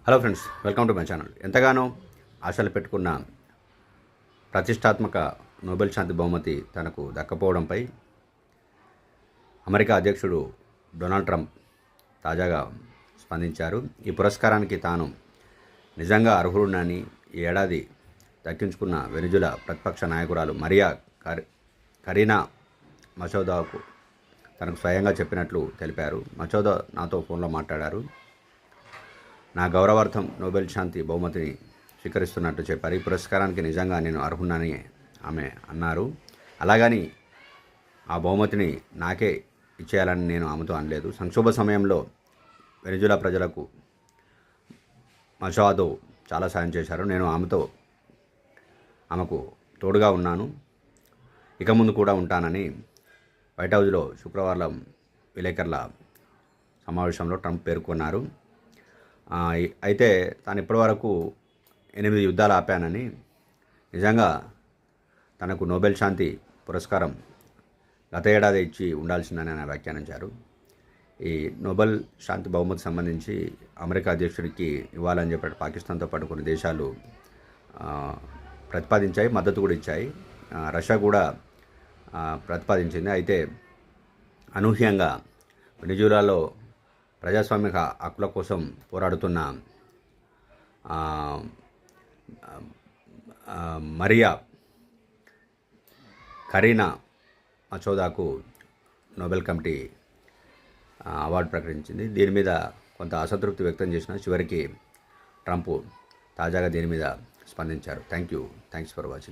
Hello friends, welcome to my channel. ఎంతగానో ఆశలు పెట్టుకున్న ప్రతిష్టాత్మక నోబెల్ శాంతి బహుమతి తనకు దక్కపోవడంపై అమెరికా అధ్యక్షుడు డొనాల్డ్ ట్రంప్ తాజాగా స్పందించారు. ఈ పురస్కారానికి తాను నిజంగా అర్హుడినని ఈ ఏడాది దక్కించుకున్న వెనిజులా ప్రతిపక్ష నాయకురాలు మరియా కరీనా మచౌదాకు తనకు స్వయంగా చెప్పినట్లు తెలిపారు. మచౌదా నాతో ఫోన్లో మాట్లాడారు. నా గౌరవార్థం నోబెల్ శాంతి బహుమతిని స్వీకరిస్తున్నట్టు చెప్పారు. ఈ పురస్కారానికి నిజంగా నేను అర్హునని ఆమె అన్నారు. అలాగని ఆ బహుమతిని నాకే ఇచ్చేయాలని నేను ఆమెతో అనలేదు. సంక్షోభ సమయంలో వెనిజులా ప్రజలకు మచౌదో చాలా సాయం చేశారు. నేను ఆమెకు తోడుగా ఉన్నాను, ఇక ముందు కూడా ఉంటానని వైట్ హౌస్లో శుక్రవారం విలేకరుల సమావేశంలో ట్రంప్ పేర్కొన్నారు. అయితే తాను ఇప్పటివరకు 8 యుద్ధాలు ఆపానని, నిజంగా తనకు నోబెల్ శాంతి పురస్కారం గత ఏడాది ఇచ్చి ఉండాల్సిందని ఆయన వ్యాఖ్యానించారు. ఈ నోబెల్ శాంతి బహుమతి సంబంధించి అమెరికా అధ్యక్షుడికి ఇవ్వాలని చెప్పి పాకిస్తాన్తో పాటు కొన్ని దేశాలు ప్రతిపాదించాయి, మద్దతు కూడా ఇచ్చాయి. రష్యా కూడా ప్రతిపాదించింది. అయితే అనూహ్యంగా వెనిజులాలో ప్రజాస్వామిక హక్కుల కోసం పోరాడుతున్న మరియా కరీనా మచౌదాకు నోబెల్ కమిటీ అవార్డు ప్రకటించింది. దీని మీద కొంత అసంతృప్తి వ్యక్తం చేసిన చివరికి ట్రంప్ తాజాగా దీని మీద స్పందించారు. Thanks for watching.